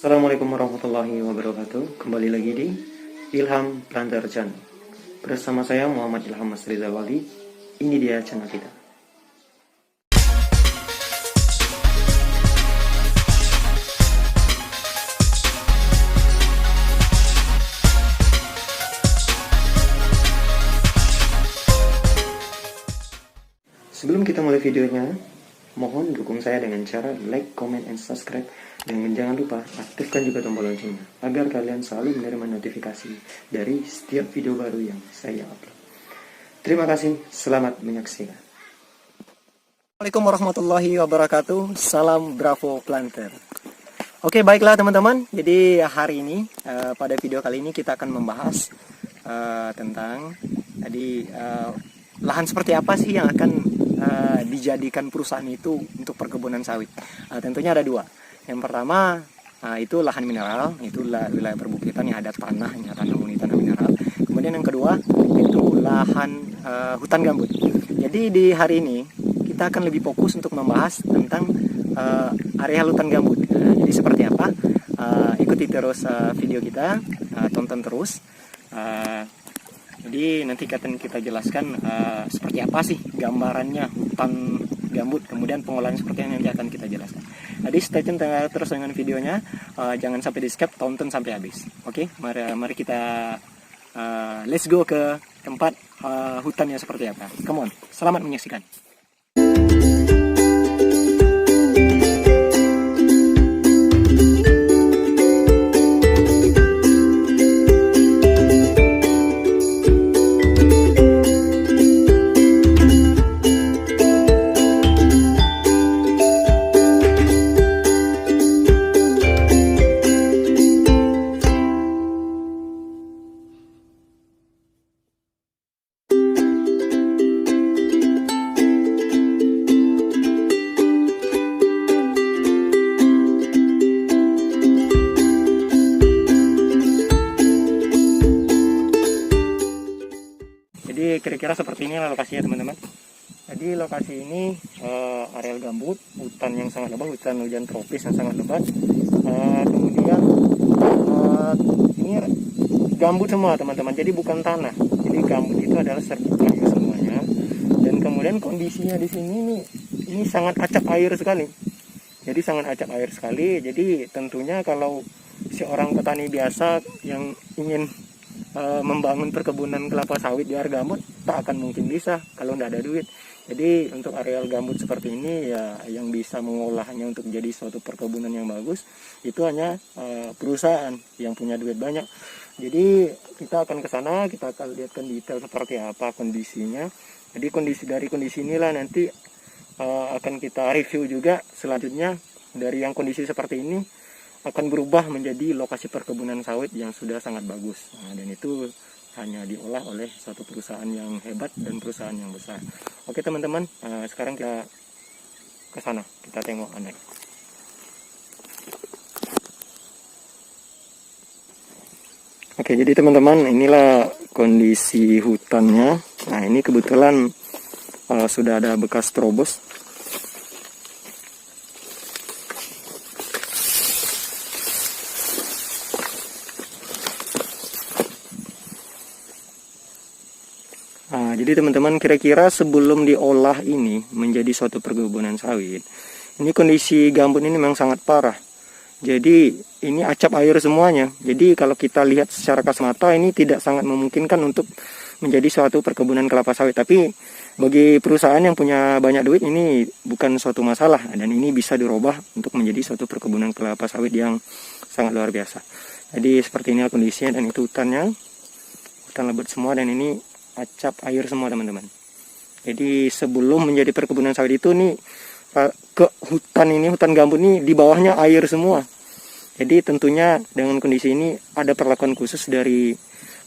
Assalamualaikum warahmatullahi wabarakatuh. Kembali lagi di Ilham Planter Channel. Bersama saya Muhammad Ilham Mas Rizal Wali. Ini dia channel kita. Sebelum kita mulai videonya, mohon dukung saya dengan cara like, comment, and subscribe. Dan jangan lupa aktifkan juga tombol loncengnya agar kalian selalu menerima notifikasi dari setiap video baru yang saya upload. Terima kasih, selamat menyaksikan. Assalamualaikum warahmatullahi wabarakatuh. Salam Bravo Planter. Oke, baiklah teman-teman. Jadi hari ini pada video kali ini kita akan membahas tentang lahan seperti apa sih yang akan dijadikan perusahaan itu untuk perkebunan sawit. Tentunya ada dua. Yang pertama itu lahan mineral, itu wilayah perbukitan yang ada tanahnya, tanah murni, tanah mineral. Kemudian yang kedua itu lahan hutan gambut. Jadi di hari ini kita akan lebih fokus untuk membahas tentang area hutan gambut. Jadi seperti apa? Ikuti terus video kita, tonton terus. Jadi nanti akan kita jelaskan seperti apa sih gambarannya hutan gambut, kemudian pengolahan seperti yang nanti akan kita jelaskan. Jadi stay tune terus dengan videonya, jangan sampai di skip, tonton sampai habis. Oke, mari kita let's go ke tempat hutannya seperti apa. Come on, selamat menyaksikan. Jadi kira-kira seperti ini lokasinya teman-teman. Jadi lokasi ini areal gambut, hutan yang sangat lebat, hutan hujan tropis yang sangat lebat. Kemudian ini gambut semua teman-teman. Jadi bukan tanah. Jadi gambut itu adalah serbuk kayu semuanya. Dan kemudian kondisinya di sini ini sangat acak air sekali. Jadi sangat acak air sekali. Jadi tentunya kalau seorang petani biasa yang ingin membangun perkebunan kelapa sawit di area gambut tak akan mungkin bisa kalau tidak ada duit. Jadi untuk areal gambut seperti ini ya yang bisa mengolahnya untuk menjadi suatu perkebunan yang bagus itu hanya perusahaan yang punya duit banyak. Jadi kita akan ke sana, kita akan lihatkan detail seperti apa kondisinya. Jadi dari kondisi inilah nanti akan kita review juga selanjutnya dari yang kondisi seperti ini akan berubah menjadi lokasi perkebunan sawit yang sudah sangat bagus. Dan itu hanya diolah oleh suatu perusahaan yang hebat dan perusahaan yang besar. Oke teman-teman, sekarang kita ke sana, kita tengok aneh. Oke, jadi teman-teman, inilah kondisi hutannya. Nah, ini kebetulan sudah ada bekas terobos. Jadi teman-teman, kira-kira sebelum diolah ini menjadi suatu perkebunan sawit, ini kondisi gambut ini memang sangat parah. Jadi ini acap air semuanya. Jadi kalau kita lihat secara kasat mata ini tidak sangat memungkinkan untuk menjadi suatu perkebunan kelapa sawit. Tapi bagi perusahaan yang punya banyak duit ini bukan suatu masalah. Dan ini bisa dirubah untuk menjadi suatu perkebunan kelapa sawit yang sangat luar biasa. Jadi seperti ini kondisinya, dan itu hutannya. Hutan lebat semua, dan ini acap air semua teman-teman. Jadi sebelum menjadi perkebunan sawit itu nih ke hutan gambut ini di bawahnya air semua. Jadi tentunya dengan kondisi ini ada perlakuan khusus dari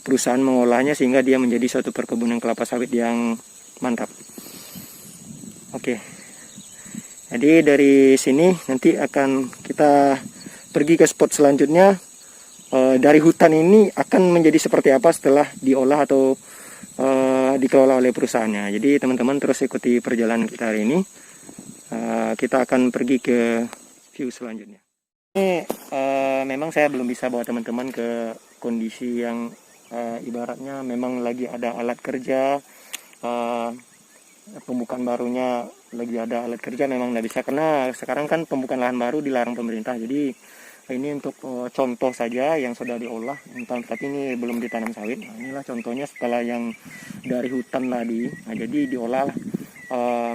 perusahaan mengolahnya sehingga dia menjadi suatu perkebunan kelapa sawit yang mantap. Oke. Jadi dari sini nanti akan kita pergi ke spot selanjutnya. Dari hutan ini akan menjadi seperti apa setelah diolah atau dikelola oleh perusahaannya. Jadi teman-teman terus ikuti perjalanan kita hari ini. Kita akan pergi ke view selanjutnya. Ini memang saya belum bisa bawa teman-teman ke kondisi yang ibaratnya memang lagi ada alat kerja, pembukaan barunya lagi ada alat kerja, memang nggak bisa karena sekarang kan pembukaan lahan baru dilarang pemerintah. Jadi ini untuk contoh saja yang sudah diolah, tapi ini belum ditanam sawit. Nah, inilah contohnya setelah yang dari hutan tadi, nah, jadi diolah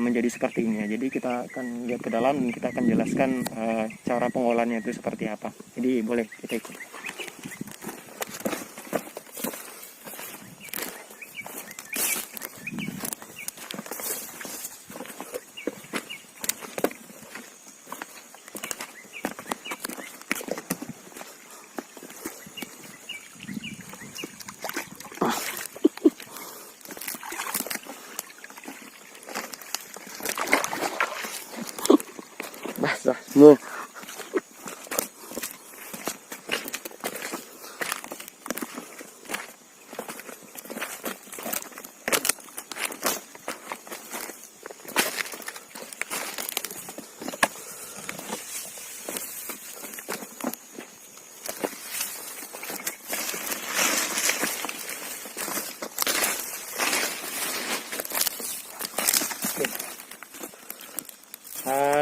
menjadi seperti ini. Jadi kita akan lihat ke dalam dan kita akan jelaskan cara pengolahannya itu seperti apa. Jadi boleh kita ikut. Basah. Nih.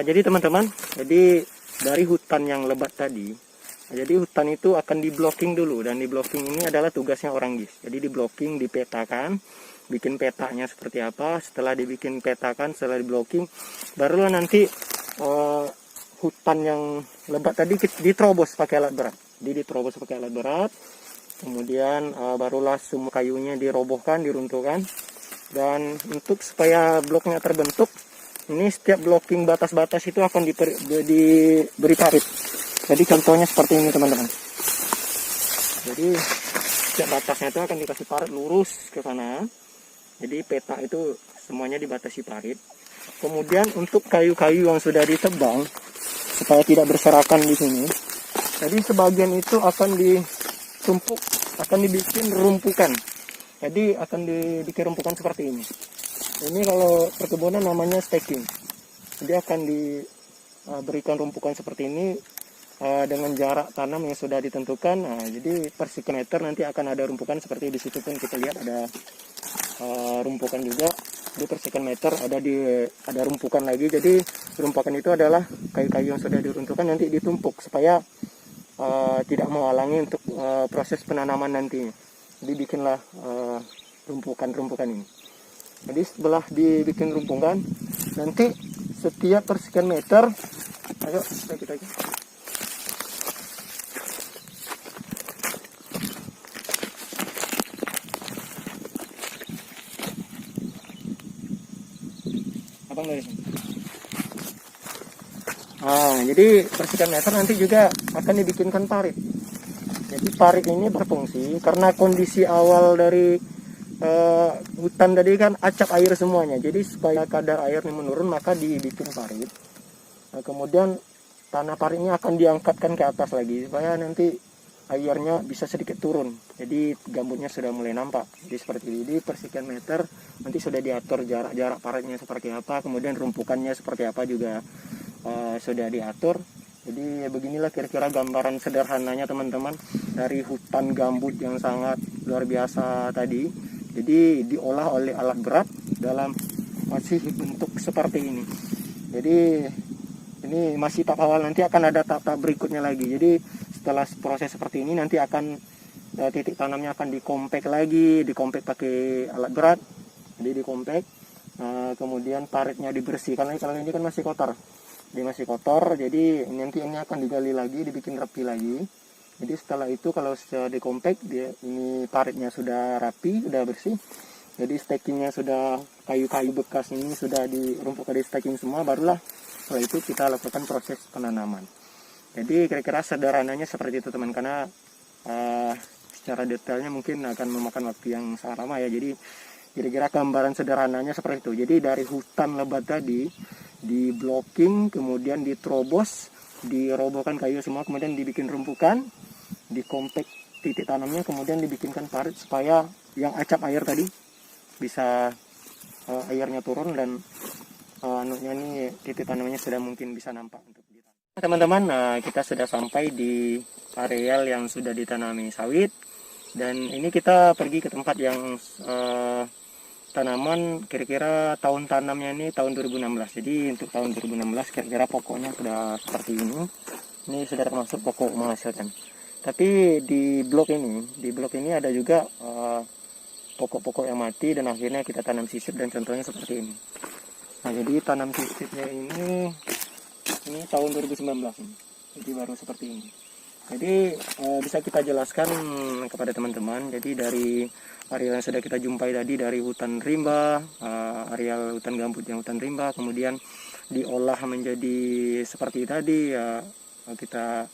Jadi teman-teman, jadi dari hutan yang lebat tadi, jadi hutan itu akan di blocking dulu, dan di blocking ini adalah tugasnya orang GIS. Jadi di blocking, dipetakan, bikin petanya seperti apa. Setelah dibikin petakan, setelah di blocking, barulah nanti hutan yang lebat tadi diterobos pakai alat berat. Jadi diterobos pakai alat berat, kemudian barulah semua kayunya dirobohkan, diruntuhkan. Dan untuk supaya bloknya terbentuk, ini setiap blocking batas-batas itu akan diberi parit. Jadi contohnya seperti ini teman-teman. Jadi setiap batasnya itu akan dikasih parit lurus ke sana. Jadi peta itu semuanya dibatasi parit. Kemudian untuk kayu-kayu yang sudah ditebang supaya tidak berserakan di sini, jadi sebagian itu akan ditumpuk, akan dibikin rumpukan. Jadi akan dibikin rumpukan seperti ini. Ini kalau perkebunan namanya staking. Jadi akan diberikan rumpukan seperti ini dengan jarak tanam yang sudah ditentukan. Nah, jadi per sekian meter nanti akan ada rumpukan seperti di situ pun kita lihat ada rumpukan juga. Di per sekian meter ada rumpukan lagi. Jadi rumpukan itu adalah kayu-kayu yang sudah diruntuhkan nanti ditumpuk supaya tidak menghalangi untuk proses penanaman nantinya. Jadi bikinlah rumpukan-rumpukan ini. Jadi setelah dibikin rumpukan, nanti setiap persekian meter, ayo kita aja. Abang dari sini. Jadi persekian meter nanti juga akan dibikinkan parit. Jadi parit ini berfungsi karena kondisi awal dari hutan tadi kan acap air semuanya. Jadi supaya kadar airnya menurun maka dibikin parit. Nah, kemudian tanah paritnya akan diangkatkan ke atas lagi supaya nanti airnya bisa sedikit turun. Jadi gambutnya sudah mulai nampak. Jadi seperti ini persekian meter nanti sudah diatur jarak paritnya seperti apa, kemudian rumpukannya seperti apa juga sudah diatur. Jadi beginilah kira-kira gambaran sederhananya teman-teman dari hutan gambut yang sangat luar biasa tadi. Jadi diolah oleh alat berat dalam masih bentuk seperti ini. Jadi ini masih tahap awal, nanti akan ada tahap berikutnya lagi. Jadi setelah proses seperti ini nanti akan titik tanamnya akan dikompek lagi, dikompek pakai alat berat. Jadi dikompek, kemudian paritnya dibersihkan lagi. Kalau ini kan masih kotor, dia masih kotor. Jadi nanti ini akan digali lagi, dibikin rapi lagi. Jadi setelah itu kalau sudah dikompek, ini paritnya sudah rapi, sudah bersih. Jadi stakingnya sudah, kayu-kayu bekas ini sudah dirumpukan di staking semua, barulah setelah itu kita lakukan proses penanaman. Jadi kira-kira sederhananya seperti itu teman, karena secara detailnya mungkin akan memakan waktu yang sangat lama ya. Jadi kira-kira gambaran sederhananya seperti itu. Jadi dari hutan lebat tadi di blocking, kemudian diterobos, dirobohkan kayu semua, kemudian dibikin rumpukan, dikompek titik tanamnya, kemudian dibikinkan parit supaya yang acap air tadi bisa airnya turun dan ini titik tanamnya sudah mungkin bisa nampak untuk Teman-teman, kita sudah sampai di areal yang sudah ditanami sawit, dan ini kita pergi ke tempat yang tanaman kira-kira tahun tanamnya ini tahun 2016. Jadi untuk tahun 2016 kira-kira pokoknya sudah seperti ini. Ini sudah termasuk pokok menghasilkan. Tapi di blok ini ada juga pokok-pokok yang mati, dan akhirnya kita tanam sisip, dan contohnya seperti ini. Nah, jadi tanam sisipnya ini tahun 2019 ini. Jadi baru seperti ini. Jadi bisa kita jelaskan kepada teman-teman. Jadi dari areal yang sudah kita jumpai tadi, dari hutan rimba, areal hutan gambut yang hutan rimba, kemudian diolah menjadi seperti tadi ya, kita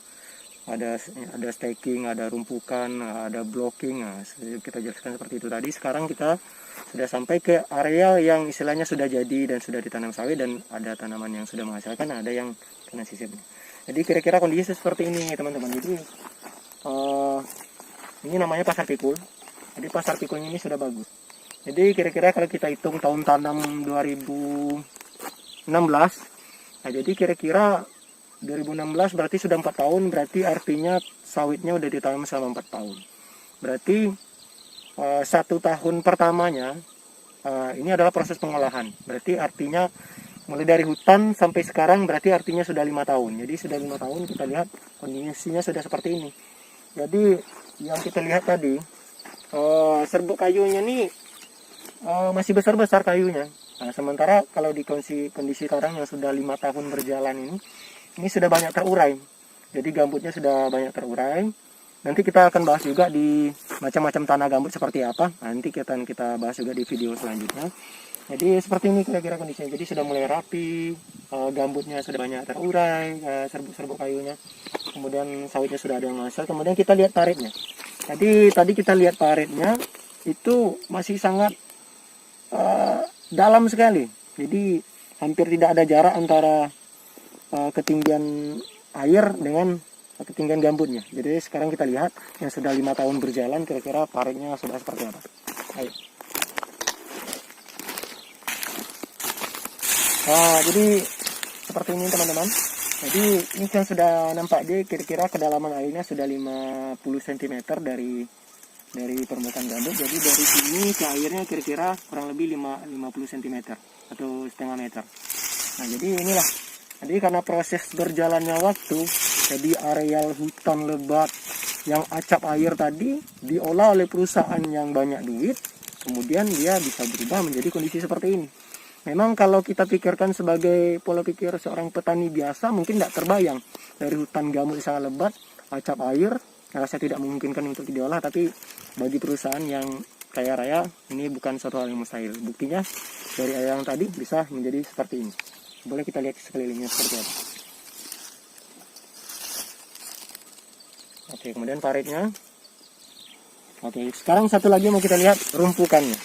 ada staking, ada rumpukan, ada blocking. Nah, kita jelaskan seperti itu tadi. Sekarang kita sudah sampai ke areal yang istilahnya sudah jadi dan sudah ditanam sawit, dan ada tanaman yang sudah menghasilkan, ada yang kena sisipnya. Jadi kira-kira kondisi seperti ini teman-teman. Jadi ini namanya pasar pikul. Jadi pasar pikulnya ini sudah bagus. Jadi kira-kira kalau kita hitung tahun tanam 2016, nah jadi kira-kira 2016 berarti sudah 4 tahun, berarti artinya sawitnya udah ditanam selama 4 tahun. Berarti 1 tahun pertamanya ini adalah proses pengolahan. Berarti artinya mulai dari hutan sampai sekarang berarti artinya sudah 5 tahun. Jadi sudah 5 tahun, kita lihat kondisinya sudah seperti ini. Jadi yang kita lihat tadi, serbuk kayunya nih masih besar-besar kayunya. Nah, sementara kalau di kondisi sekarang yang sudah 5 tahun berjalan ini sudah banyak terurai. Jadi gambutnya sudah banyak terurai. Nanti kita akan bahas juga di macam-macam tanah gambut seperti apa. Nanti kita bahas juga di video selanjutnya. Jadi seperti ini kira-kira kondisinya. Jadi sudah mulai rapi, gambutnya sudah banyak terurai, serbuk-serbuk kayunya. Kemudian sawitnya sudah ada yang hasil. Kemudian kita lihat paritnya. Jadi tadi kita lihat paritnya itu masih sangat dalam sekali. Jadi hampir tidak ada jarak antara ketinggian air dengan ketinggian gambutnya. Jadi sekarang kita lihat yang sudah 5 tahun berjalan, kira-kira paritnya sudah seperti apa. Ayo. Nah, jadi seperti ini teman-teman. Jadi ini yang sudah nampak, dia kira-kira kedalaman airnya sudah 50 cm dari permukaan gambut. Jadi dari sini ke airnya kira-kira kurang lebih 50 cm atau setengah meter. Nah, jadi inilah. Jadi karena proses berjalannya waktu, jadi areal hutan lebat yang acap air tadi diolah oleh perusahaan yang banyak duit, kemudian dia bisa berubah menjadi kondisi seperti ini. Memang kalau kita pikirkan sebagai pola pikir seorang petani biasa, mungkin tidak terbayang dari hutan gambut sangat lebat, acap air, rasa tidak memungkinkan untuk diolah, tapi bagi perusahaan yang kaya raya, ini bukan suatu hal yang mustahil. Buktinya dari air yang tadi bisa menjadi seperti ini. Boleh kita lihat sekelilingnya seperti apa. Oke, kemudian paritnya. Oke, sekarang satu lagi mau kita lihat rumpukannya.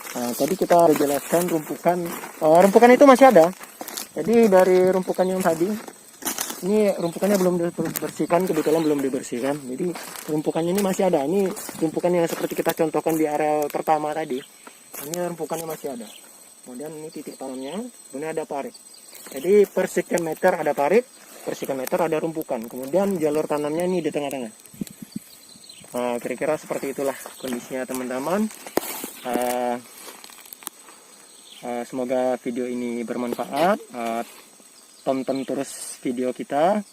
Nah, tadi kita jelaskan rumpukan itu masih ada. Jadi dari rumpukan yang tadi, ini rumpukannya belum dibersihkan, kebetulan belum dibersihkan. Jadi rumpukannya ini masih ada. Ini rumpukan yang seperti kita contohkan di areal pertama tadi. Ini rumpukannya masih ada. Kemudian ini titik tanamnya, kemudian ada parit. Jadi per sekian meter ada parit, per sekian meter ada rumpukan. Kemudian jalur tanamnya ini di tengah-tengah. Nah, kira-kira seperti itulah kondisinya teman-teman. Semoga video ini bermanfaat. Tonton terus video kita,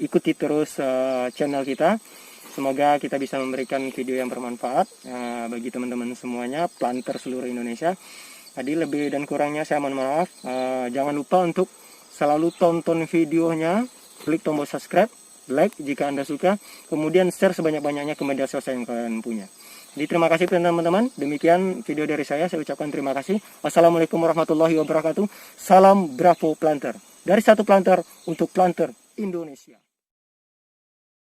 ikuti terus channel kita. Semoga kita bisa memberikan video yang bermanfaat bagi teman-teman semuanya, planter seluruh Indonesia. Tadi lebih dan kurangnya saya mohon maaf. Jangan lupa untuk selalu tonton videonya, klik tombol subscribe, like jika Anda suka, kemudian share sebanyak-banyaknya ke media sosial yang kalian punya. Jadi terima kasih teman-teman. Demikian video dari saya ucapkan terima kasih. Wassalamualaikum warahmatullahi wabarakatuh. Salam Bravo Planter. Dari satu planter untuk planter Indonesia.